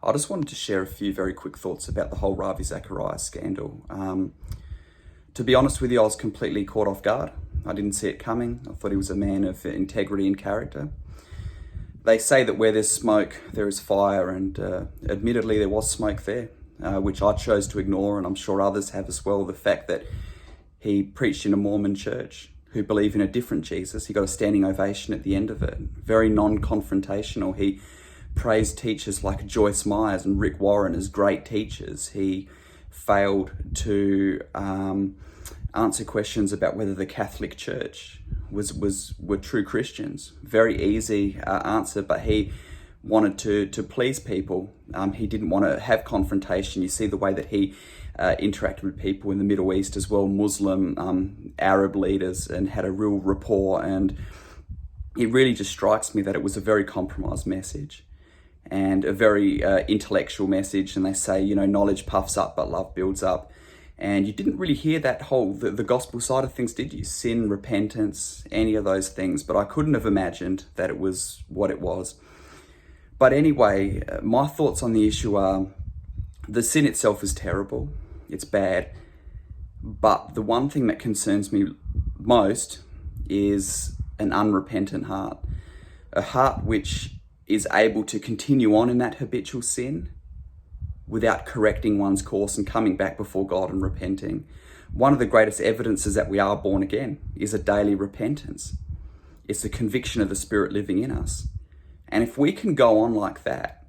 I just wanted to share a few very quick thoughts about the whole Ravi Zacharias scandal. To be honest with you, I was completely caught off guard. I didn't see it coming. I thought he was a man of integrity and character. They say that where there's smoke, there is fire, and admittedly there was smoke there, which I chose to ignore, and I'm sure others have as well. The fact that he preached in a Mormon church who believe in a different Jesus. He got a standing ovation at the end of it. Very non-confrontational. He praised teachers like Joyce Myers and Rick Warren as great teachers. He failed to answer questions about whether the Catholic Church were true Christians. Very easy answer, but he wanted to please people. He didn't want to have confrontation. You see the way that he interacted with people in the Middle East as well, Muslim, Arab leaders, and had a real rapport. And it really just strikes me that it was a very compromised message and a very intellectual message. And they say, you know, knowledge puffs up, but love builds up. And you didn't really hear that whole, the gospel side of things, did you? Sin, repentance, any of those things. But I couldn't have imagined that it was what it was. But anyway, my thoughts on the issue are, the sin itself is terrible. It's bad. But the one thing that concerns me most is an unrepentant heart. A heart which is able to continue on in that habitual sin without correcting one's course and coming back before God and repenting. One of the greatest evidences that we are born again is a daily repentance. It's the conviction of the Spirit living in us. And if we can go on like that,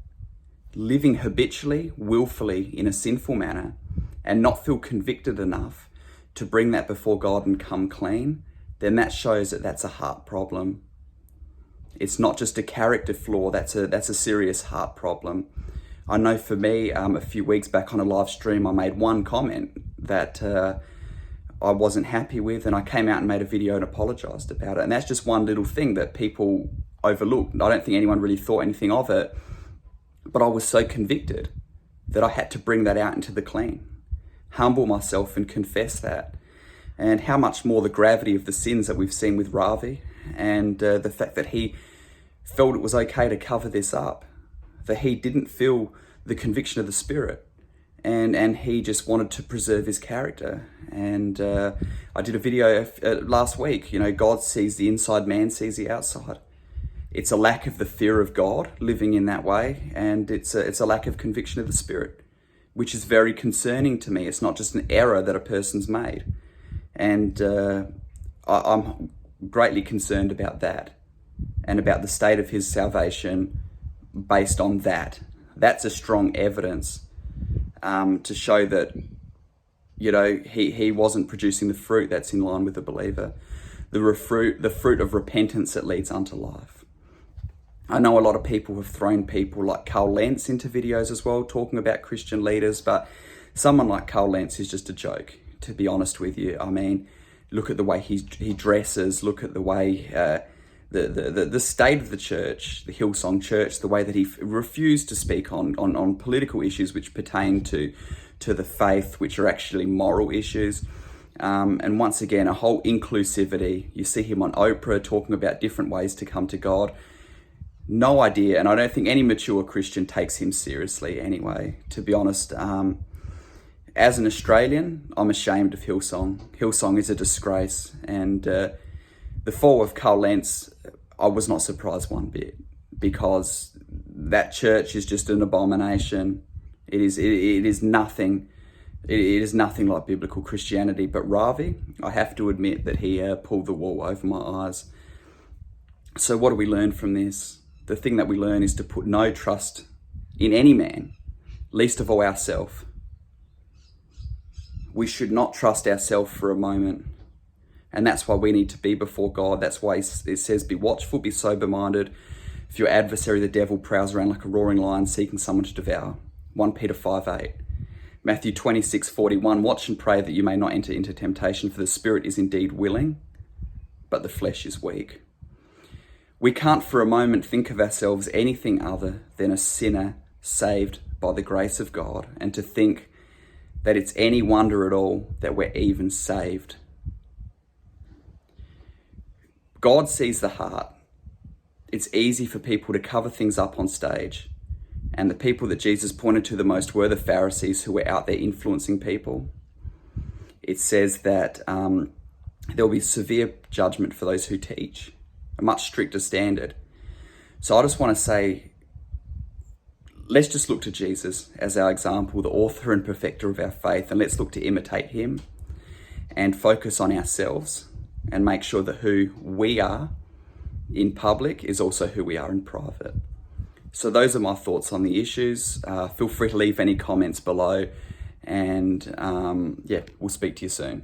living habitually, willfully in a sinful manner, and not feel convicted enough to bring that before God and come clean, then that shows that that's a heart problem. It's not just a character flaw, that's a serious heart problem. I know for me, a few weeks back on a live stream, I made one comment that I wasn't happy with, and I came out and made a video and apologized about it. And that's just one little thing that people overlooked. I don't think anyone really thought anything of it, but I was so convicted that I had to bring that out into the clean, humble myself and confess that. And how much more the gravity of the sins that we've seen with Ravi, and the fact that he felt it was okay to cover this up, that he didn't feel the conviction of the Spirit, and he just wanted to preserve his character. And I did a video last week, you know, God sees the inside, man sees the outside. It's a lack of the fear of God living in that way, and it's a lack of conviction of the Spirit, which is very concerning to me. It's not just an error that a person's made. And I'm greatly concerned about that and about the state of his salvation based on that. That's a strong evidence to show that, you know, he wasn't producing the fruit that's in line with the believer. The fruit of repentance that leads unto life. I know a lot of people have thrown people like Carl Lentz into videos as well, talking about Christian leaders, but someone like Carl Lentz is just a joke, to be honest with you. I mean, look at the way he dresses, look at the way, the state of the church, the Hillsong Church, the way that he refused to speak on political issues which pertain to the faith, which are actually moral issues. And once again, a whole inclusivity. You see him on Oprah talking about different ways to come to God. No idea, and I don't think any mature Christian takes him seriously anyway, to be honest. As an Australian, I'm ashamed of Hillsong. Hillsong is a disgrace, and the fall of Carl Lentz, I was not surprised one bit, because that church is just an abomination. It is nothing. It is nothing like biblical Christianity. But Ravi, I have to admit that he pulled the wool over my eyes. So what do we learn from this? The thing that we learn is to put no trust in any man, least of all ourselves. We should not trust ourselves for a moment. And that's why we need to be before God. That's why it says, be watchful, be sober-minded. If your adversary, the devil, prowls around like a roaring lion seeking someone to devour. 1 Peter 5:8. Matthew 26:41. Watch and pray that you may not enter into temptation, for the spirit is indeed willing, but the flesh is weak. We can't for a moment think of ourselves anything other than a sinner saved by the grace of God, and to think that it's any wonder at all that we're even saved. God sees the heart. It's easy for people to cover things up on stage. And the people that Jesus pointed to the most were the Pharisees, who were out there influencing people. It says that there will be severe judgment for those who teach, a much stricter standard. So I just want to say, let's just look to Jesus as our example, the author and perfecter of our faith, and let's look to imitate him and focus on ourselves and make sure that who we are in public is also who we are in private. So those are my thoughts on the issues. Feel free to leave any comments below, and we'll speak to you soon.